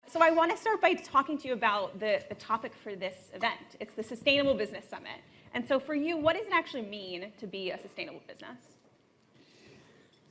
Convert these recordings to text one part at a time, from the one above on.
So I want to start by talking to you about the topic for this event. It's the Sustainable Business Summit. And so for you, what does it actually mean to be a sustainable business?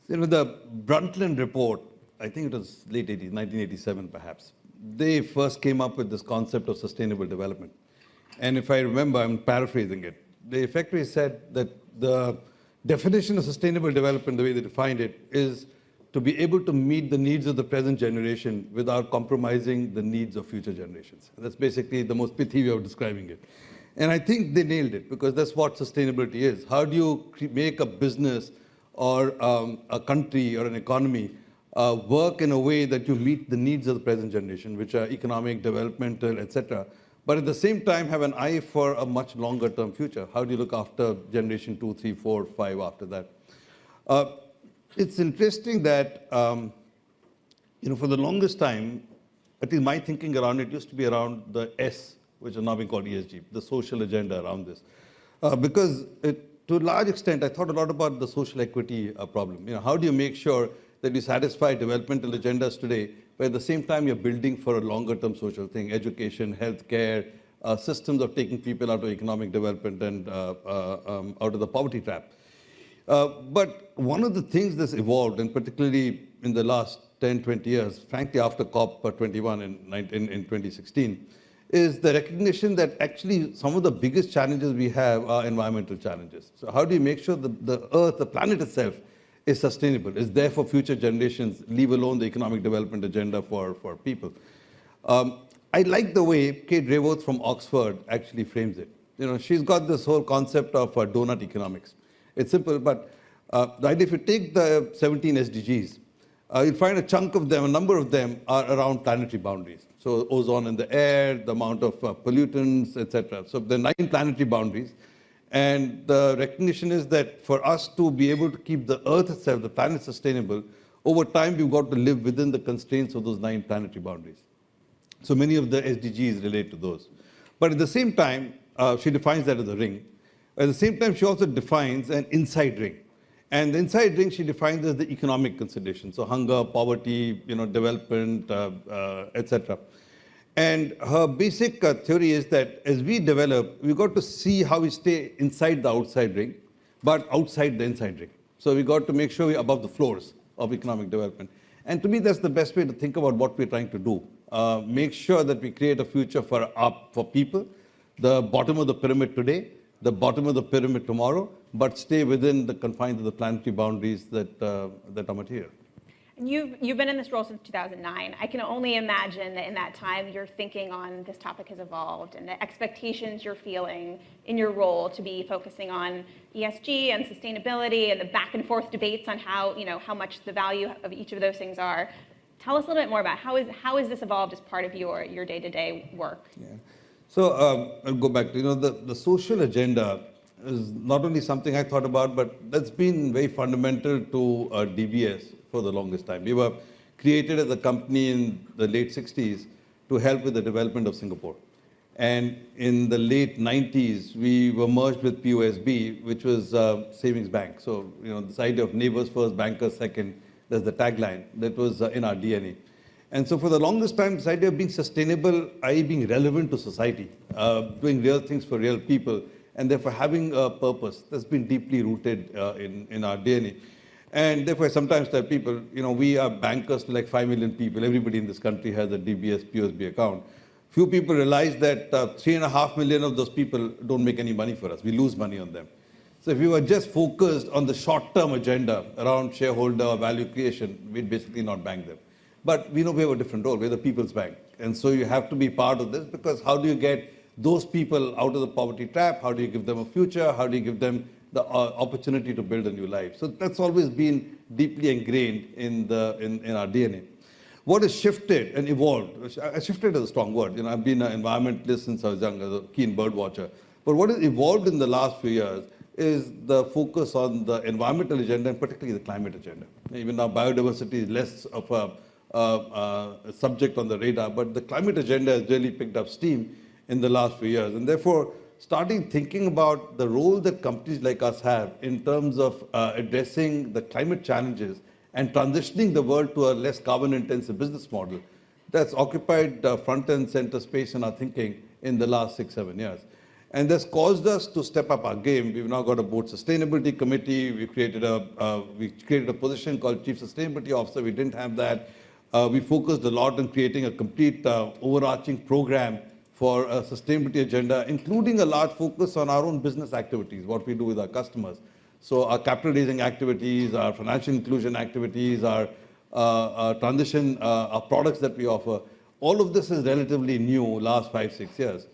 You know, the Brundtland report, I think it was late 80s, 1987 perhaps, they first came up with this concept of sustainable development. And if I remember, I'm paraphrasing it, they effectively said that the definition of sustainable development, the way they defined it, is to be able to meet the needs of the present generation without compromising the needs of future generations. And that's basically the most pithy way of describing it. And I think they nailed it, because that's what sustainability is. How do you make a business or a country or an economy work in a way that you meet the needs of the present generation, which are economic, developmental, etc., but at the same time have an eye for a much longer term future? How do you look after generation 2, 3, 4, 5 after that? It's interesting that, for the longest time, at least my thinking around it used to be around the S, which is now being called ESG, the social agenda around this. Because to a large extent, I thought a lot about the social equity problem. How do you make sure that you satisfy developmental agendas today, but at the same time you're building for a longer term social thing, education, healthcare, systems of taking people out of economic development and out of the poverty trap. But one of the things that's evolved, and particularly in the last 10, 20 years, frankly after COP21 in 2016, is the recognition that actually some of the biggest challenges we have are environmental challenges. So how do you make sure that the Earth, the planet itself, is sustainable, is there for future generations, leave alone the economic development agenda for people? I like the way Kate Raworth from Oxford actually frames it. She's got this whole concept of donut economics. It's simple, but the idea, if you take the 17 SDGs, you'll find a chunk of them, a number of them are around planetary boundaries. So ozone in the air, the amount of pollutants, etc. So there are 9 planetary boundaries. And the recognition is that for us to be able to keep the Earth itself, the planet, sustainable, over time we've got to live within the constraints of those 9 planetary boundaries. So many of the SDGs relate to those. But at the same time, she defines that as a ring. At the same time, she also defines an inside ring. And the inside ring she defines as the economic considerations, so hunger, poverty, development, etc. And her basic theory is that as we develop, we've got to see how we stay inside the outside ring, but outside the inside ring. So we've got to make sure we're above the floors of economic development. And to me, that's the best way to think about what we're trying to do. Make sure that we create a future for people, the bottom of the pyramid today, the bottom of the pyramid tomorrow, but stay within the confines of the planetary boundaries that are material. And you've been in this role since 2009. I can only imagine that in that time your thinking on this topic has evolved, and the expectations you're feeling in your role to be focusing on ESG and sustainability and the back and forth debates on how much the value of each of those things are. Tell us a little bit more about how is this evolved as part of your day-to-day work? Yeah. So I'll go back to the social agenda is not only something I thought about, but that's been very fundamental to DBS for the longest time. We were created as a company in the late 60s to help with the development of Singapore. And in the late 90s, we were merged with POSB, which was savings bank. So, this idea of neighbors first, bankers second, that's the tagline. That was in our DNA. And so for the longest time, this idea of being sustainable, i.e. being relevant to society, doing real things for real people, and therefore having a purpose, that's been deeply rooted in our DNA. And therefore I sometimes tell people, we are bankers to like 5 million people. Everybody in this country has a DBS POSB account. Few people realize that 3.5 million of those people don't make any money for us. We lose money on them. So if we were just focused on the short-term agenda around shareholder or value creation, we'd basically not bank them. But we know we have a different role. We're the people's bank. And so you have to be part of this, because how do you get those people out of the poverty trap? How do you give them a future? How do you give them the opportunity to build a new life? So that's always been deeply ingrained in our DNA. What has shifted and evolved? Shifted is a strong word. I've been an environmentalist since I was young, as a keen bird watcher. But what has evolved in the last few years is the focus on the environmental agenda, and particularly the climate agenda. Even now, biodiversity is less of a subject on the radar, but the climate agenda has really picked up steam in the last few years. And therefore, starting thinking about the role that companies like us have in terms of addressing the climate challenges and transitioning the world to a less carbon-intensive business model, that's occupied front and center space in our thinking in the last 6-7 years. And that's caused us to step up our game. We've now got a board sustainability committee. We created a position called Chief Sustainability Officer. We didn't have that. We focused a lot on creating a complete overarching program for a sustainability agenda, including a large focus on our own business activities, what we do with our customers. So our capital raising activities, our financial inclusion activities, our transition, our products that we offer, all of this is relatively new last 5-6 years.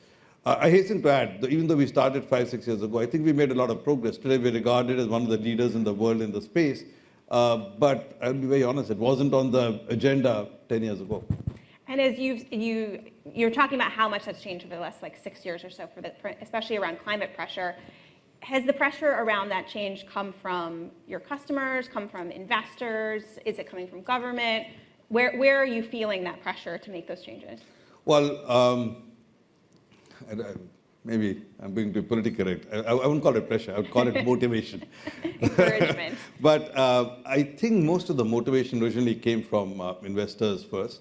I hasten to add, that even though we started 5-6 years ago, I think we made a lot of progress. Today we're regarded as one of the leaders in the world in the space. But I'll be very honest, it wasn't on the agenda 10 years ago. And as you're talking about how much that's changed over the last 6 years or so, especially around climate pressure, has the pressure around that change come from your customers, come from investors? Is it coming from government? Where are you feeling that pressure to make those changes? Well, maybe I'm being too politically correct. I wouldn't call it pressure. I would call it motivation. Encouragement. But I think most of the motivation originally came from investors first,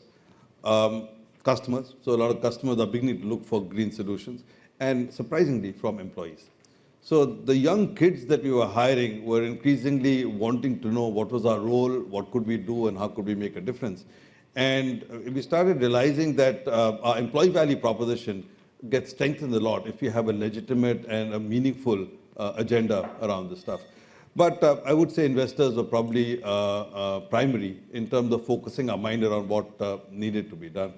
customers. So a lot of customers are beginning to look for green solutions, and surprisingly from employees. So the young kids that we were hiring were increasingly wanting to know what was our role, what could we do, and how could we make a difference. And we started realizing that our employee value proposition gets strengthened a lot if you have a legitimate and a meaningful agenda around this stuff. But I would say investors are probably primary in terms of focusing our mind around what needed to be done.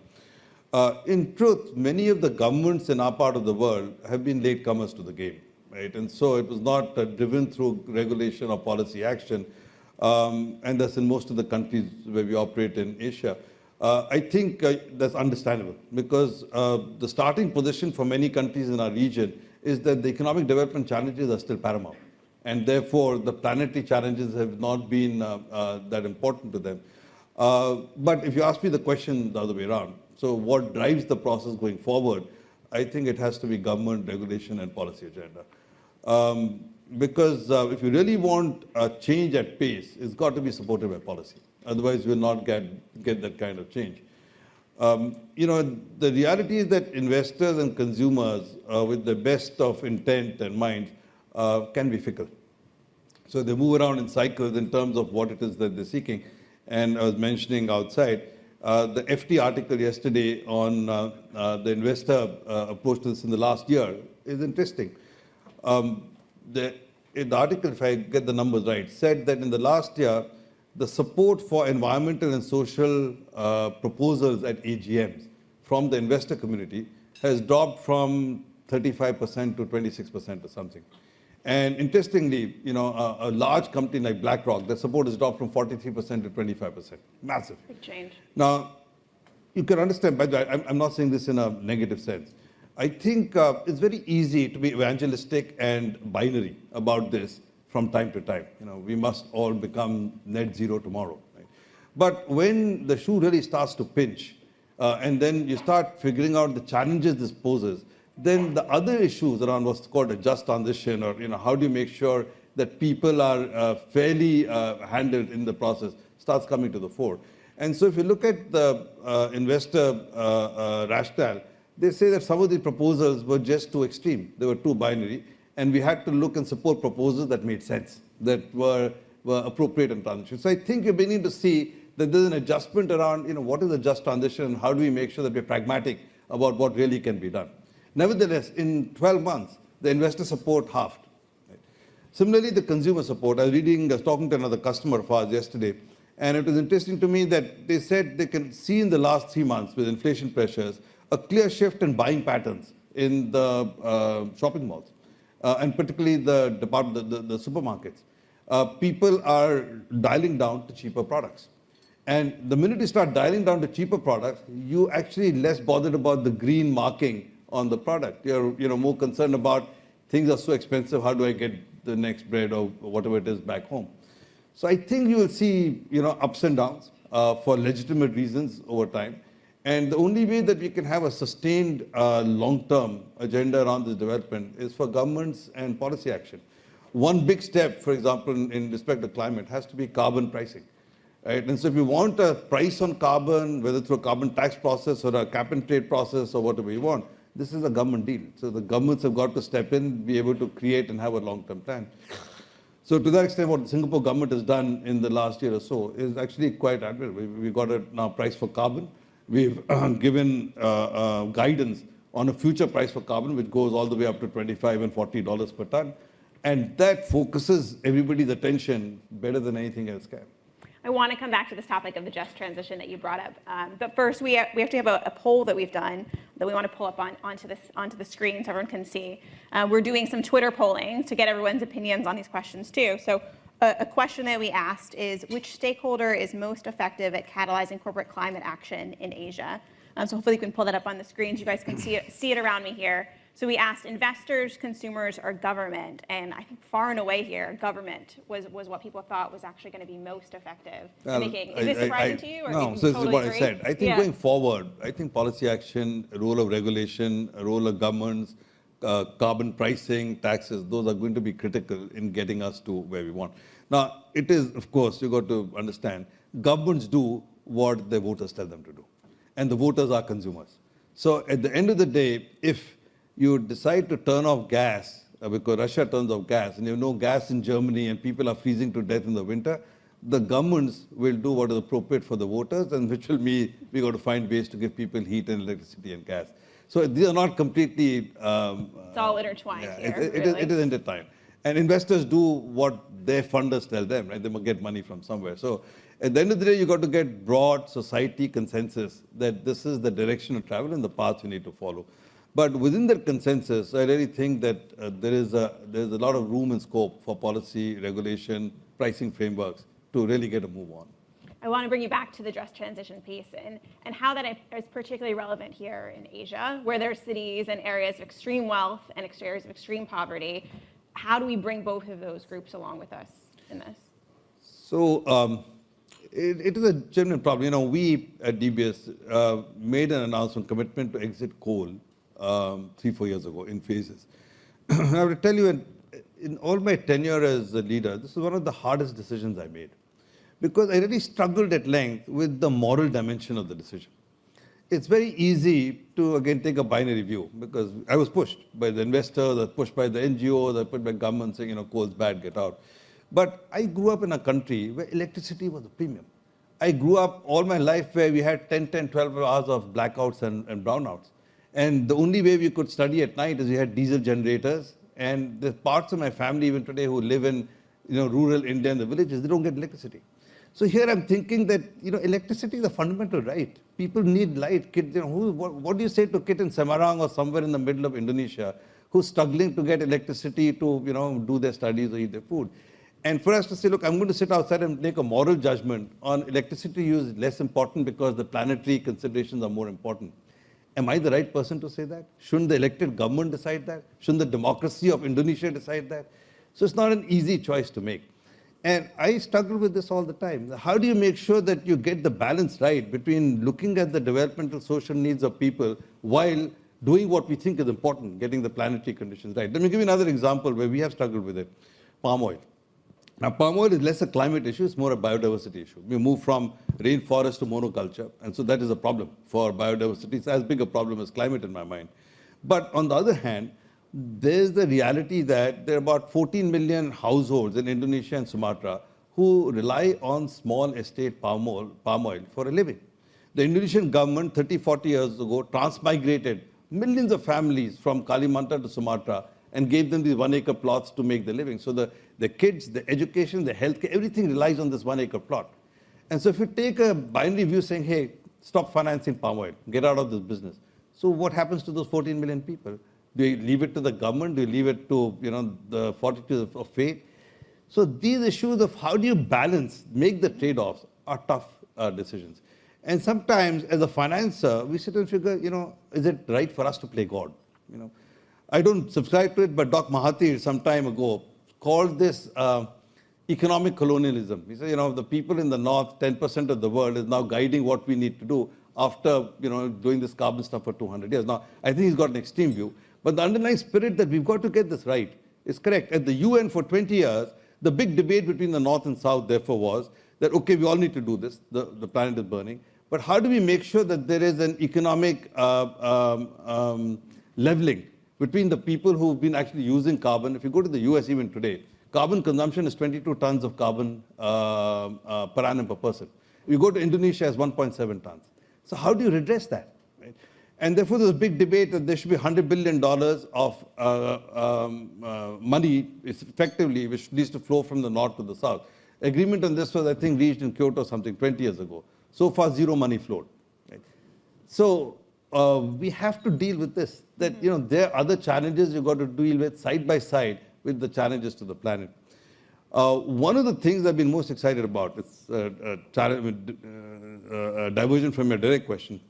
In truth, many of the governments in our part of the world have been latecomers to the game, right? And so it was not driven through regulation or policy action, and that's in most of the countries where we operate in Asia. I think that's understandable because the starting position for many countries in our region is that the economic development challenges are still paramount. And therefore, the planetary challenges have not been that important to them. But if you ask me the question the other way around, so what drives the process going forward, I think it has to be government, regulation, and policy agenda. Because if you really want a change at pace, it's got to be supported by policy. Otherwise, we'll not get that kind of change. The reality is that investors and consumers, with the best of intent and mind, can be fickle. So they move around in cycles in terms of what it is that they're seeking. And I was mentioning outside, the FT article yesterday on the investor approach to this in the last year is interesting. The article, if I get the numbers right, said that in the last year, the support for environmental and social proposals at AGMs from the investor community has dropped from 35% to 26% or something. And interestingly, a large company like BlackRock, their support has dropped from 43% to 25%. Massive. Big change. Now, you can understand, by the way, I'm not saying this in a negative sense. I think it's very easy to be evangelistic and binary about this from time to time. We must all become net zero tomorrow. Right? But when the shoe really starts to pinch, and then you start figuring out the challenges this poses, then the other issues around what's called a just transition, or how do you make sure that people are fairly handled in the process, starts coming to the fore. And so if you look at the investor rationale, they say that some of the proposals were just too extreme. They were too binary. And we had to look and support proposals that made sense, that were appropriate in transition. So I think you're beginning to see that there's an adjustment around, what is a just transition and how do we make sure that we're pragmatic about what really can be done. Nevertheless, in 12 months, the investor support halved. Right? Similarly, the consumer support. I was talking to another customer of ours yesterday, and it was interesting to me that they said they can see in the last 3 months with inflation pressures, a clear shift in buying patterns in the shopping malls. And particularly the supermarkets. People are dialing down to cheaper products. And the minute you start dialing down to cheaper products, you're actually less bothered about the green marking on the product. You're more concerned about things are so expensive, how do I get the next bread or whatever it is back home? So I think you will see ups and downs for legitimate reasons over time. And the only way that we can have a sustained long-term agenda around this development is for governments and policy action. One big step, for example, in respect to climate, has to be carbon pricing. right? And so if you want a price on carbon, whether through a carbon tax process or a cap and trade process or whatever you want, this is a government deal. So the governments have got to step in, be able to create and have a long-term plan. So to that extent, what the Singapore government has done in the last year or so is actually quite admirable. We've got a now price for carbon. We've given guidance on a future price for carbon, which goes all the way up to $25 and $40 per ton. And that focuses everybody's attention better than anything else can. I want to come back to this topic of the just transition that you brought up. But first, we actually have a poll that we've done that we want to pull up onto the screen so everyone can see. We're doing some Twitter polling to get everyone's opinions on these questions too. So a question that we asked is, which stakeholder is most effective at catalyzing corporate climate action in Asia? So hopefully you can pull that up on the screen. You guys can see it around me here. So we asked investors, consumers, or government, and I think far and away here, government was what people thought was actually going to be most effective in making. Is this surprising to you? Or no, you so this totally is what agree? I said. I think going forward, I think policy action, a role of regulation, a role of governments, carbon pricing, taxes, those are going to be critical in getting us to where we want. Now, it is, of course, you've got to understand, governments do what their voters tell them to do. And the voters are consumers. So at the end of the day, if you decide to turn off gas, because Russia turns off gas, and you have no gas in Germany and people are freezing to death in the winter, the governments will do what is appropriate for the voters, and which will mean we've got to find ways to give people heat and electricity and gas. So these are not completely... it's all intertwined here, it is intertwined. And investors do what their funders tell them, right? They must get money from somewhere. So at the end of the day, you've got to get broad society consensus that this is the direction of travel and the path you need to follow. But within that consensus, I really think that there's a lot of room and scope for policy, regulation, pricing frameworks to really get a move on. I want to bring you back to the just transition piece and how that is particularly relevant here in Asia, where there are cities and areas of extreme wealth and areas of extreme poverty. How do we bring both of those groups along with us in this? So it is a genuine problem. You know, we at DBS made an announcement, commitment to exit coal 3-4 years ago in phases. I have to tell you, in all my tenure as a leader, this is one of the hardest decisions I made, because I really struggled at length with the moral dimension of the decision. It's very easy to, again, take a binary view, because I was pushed by the investors, pushed by the NGOs, pushed by government saying, you know, coal's bad, get out. But I grew up in a country where electricity was a premium. I grew up all my life where we had 12 hours of blackouts and brownouts. And the only way we could study at night is we had diesel generators. And there's parts of my family even today who live in, you know, rural India and the villages, they don't get electricity. So here I'm thinking that, you know, electricity is a fundamental right. People need light. Kids, you know, what do you say to a kid in Semarang or somewhere in the middle of Indonesia who's struggling to get electricity to, you know, do their studies or eat their food? And for us to say, look, I'm going to sit outside and make a moral judgment on electricity use is less important because the planetary considerations are more important. Am I the right person to say that? Shouldn't the elected government decide that? Shouldn't the democracy of Indonesia decide that? So it's not an easy choice to make. And I struggle with this all the time. How do you make sure that you get the balance right between looking at the developmental social needs of people while doing what we think is important, getting the planetary conditions right? Let me give you another example where we have struggled with it. Palm oil. Now, palm oil is less a climate issue, it's more a biodiversity issue. We move from rainforest to monoculture, and so that is a problem for biodiversity. It's as big a problem as climate in my mind. But on the other hand, there's the reality that there are about 14 million households in Indonesia and Sumatra who rely on small estate palm oil for a living. The Indonesian government 30, 40 years ago transmigrated millions of families from Kalimantan to Sumatra and gave them these 1 acre plots to make their living. So the kids, the education, the healthcare, everything relies on this 1 acre plot. And so if you take a binary view saying, hey, stop financing palm oil, get out of this business. So what happens to those 14 million people? Do you leave it to the government? Do you leave it to, you know, the fortitude of fate? So these issues of how do you balance, make the trade-offs are tough decisions. And sometimes as a financer, we sit and figure, you know, is it right for us to play God? You know, I don't subscribe to it, but Dr. Mahathir some time ago called this economic colonialism. He said, you know, the people in the north, 10% of the world is now guiding what we need to do after, you know, doing this carbon stuff for 200 years. Now, I think he's got an extreme view, but the underlying spirit that we've got to get this right is correct. At the UN for 20 years, the big debate between the north and south, therefore, was that, okay, we all need to do this, the planet is burning, but how do we make sure that there is an economic leveling between the people who've been actually using carbon? If you go to the US even today, carbon consumption is 22 tons of carbon per annum per person. If you go to Indonesia, it's 1.7 tons. So how do you redress that? Right? And therefore, there's a big debate that there should be $100 billion of money, effectively, which needs to flow from the north to the south. Agreement on this was, I think, reached in Kyoto something 20 years ago. So far, zero money flowed. Right? So we have to deal with this. That there are other challenges you've got to deal with side by side with the challenges to the planet. One of the things I've been most excited about, it's a diversion from your direct question,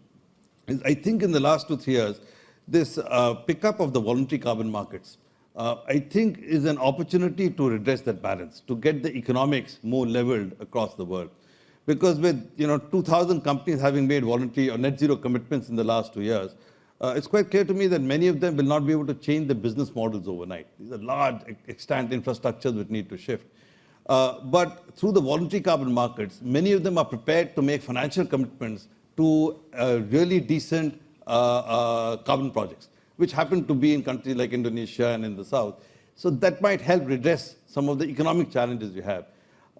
is I think in the last 2-3 years, this pickup of the voluntary carbon markets, I think is an opportunity to redress that balance, to get the economics more leveled across the world. Because with 2,000 companies having made voluntary or net zero commitments in the last 2 years, it's quite clear to me that many of them will not be able to change their business models overnight. These are large, extant infrastructures which need to shift. But through the voluntary carbon markets, many of them are prepared to make financial commitments to really decent carbon projects, which happen to be in countries like Indonesia and in the south. So that might help redress some of the economic challenges we have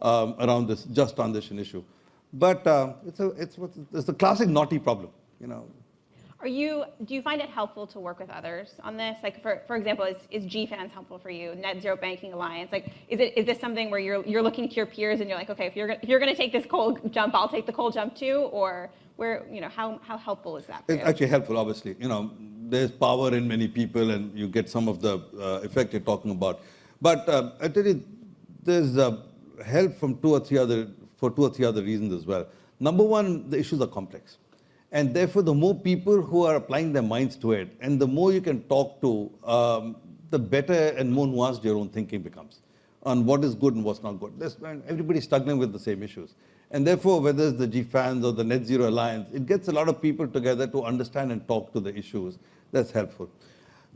around this just transition issue. But it's the classic naughty problem. Do you find it helpful to work with others on this? Like, for example, is GFANS helpful for you? Net Zero Banking Alliance? Like, is this something where you're looking to your peers and you're like, okay, if you're going to take this cold jump, I'll take the cold jump too? Or how helpful is that for you? It's actually helpful, obviously. There's power in many people, and you get some of the effect you're talking about. But I tell you, there's help from two or three other reasons as well. Number one, the issues are complex. And therefore, the more people who are applying their minds to it, and the more you can talk to, the better and more nuanced your own thinking becomes on what is good and what's not good. Everybody's struggling with the same issues. And therefore, whether it's the GFANS or the Net Zero Alliance, it gets a lot of people together to understand and talk to the issues. That's helpful.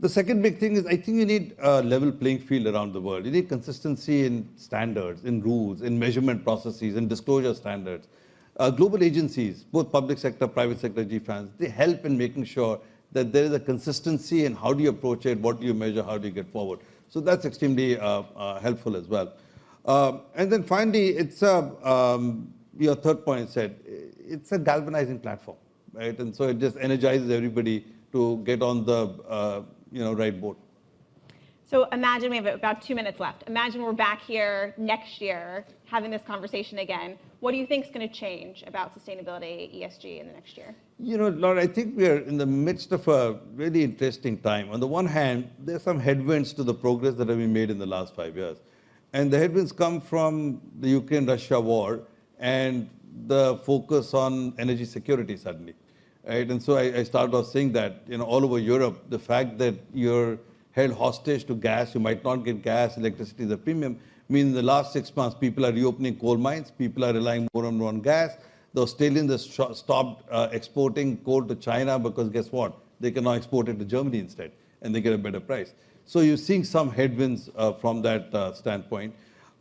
The second big thing is I think you need a level playing field around the world. You need consistency in standards, in rules, in measurement processes, in disclosure standards. Global agencies, both public sector, private sector, GFANS, they help in making sure that there is a consistency in how do you approach it, what do you measure, how do you get forward. So that's extremely helpful as well. And then finally, it's your third point said, it's a galvanizing platform, right? And so it just energizes everybody to get on the right boat. So imagine we have about 2 minutes left. Imagine we're back here next year having this conversation again. What do you think is going to change about sustainability, ESG in the next year? Laura, I think we're in the midst of a really interesting time. On the one hand, there's some headwinds to the progress that have been made in the last 5 years. And the headwinds come from the Ukraine-Russia war and the focus on energy security suddenly. Right? And so I started off saying that all over Europe, the fact that you're held hostage to gas, you might not get gas, electricity is a premium, means in the last 6 months, people are reopening coal mines, people are relying more and more on gas. The Australians have stopped exporting coal to China because guess what? They can now export it to Germany instead, and they get a better price. So you're seeing some headwinds from that standpoint.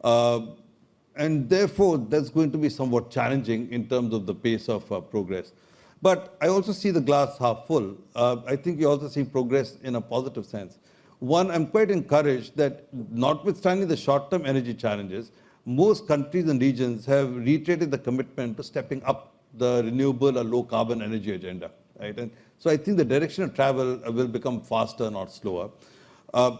And therefore, that's going to be somewhat challenging in terms of the pace of progress. But I also see the glass half full. I think you're also seeing progress in a positive sense. One, I'm quite encouraged that notwithstanding the short-term energy challenges, most countries and regions have reiterated the commitment to stepping up the renewable or low-carbon energy agenda. Right? And so I think the direction of travel will become faster, not slower.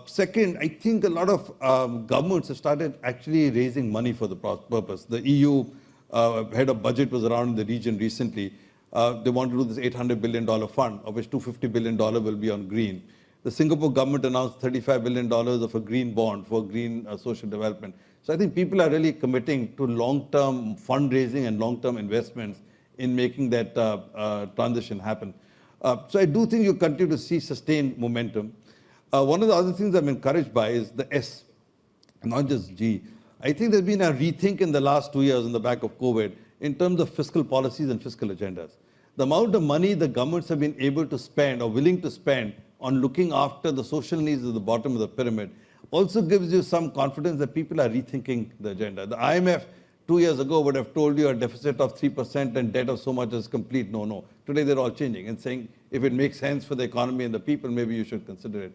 Second, I think a lot of governments have started actually raising money for the purpose. The EU head of budget was around in the region recently. They want to do this $800 billion fund, of which $250 billion will be on green. The Singapore government announced $35 billion of a green bond for green social development. So I think people are really committing to long-term fundraising and long-term investments in making that transition happen. So I do think you continue to see sustained momentum. One of the other things I'm encouraged by is the S, not just G. I think there's been a rethink in the last 2 years on the back of COVID in terms of fiscal policies and fiscal agendas. The amount of money the governments have been able to spend or willing to spend on looking after the social needs at the bottom of the pyramid also gives you some confidence that people are rethinking the agenda. The IMF 2 years ago would have told you a deficit of 3% and debt of so much is complete no. Today they're all changing and saying if it makes sense for the economy and the people, maybe you should consider it.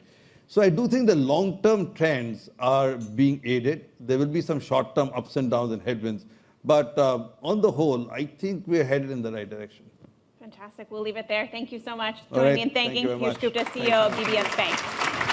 So I do think the long-term trends are being aided. There will be some short-term ups and downs and headwinds. But on the whole, I think we're headed in the right direction. Fantastic. We'll leave it there. Thank you so much. All Join right. me in thanking Thank you very Piyush much. Gupta, CEO of DBS Bank.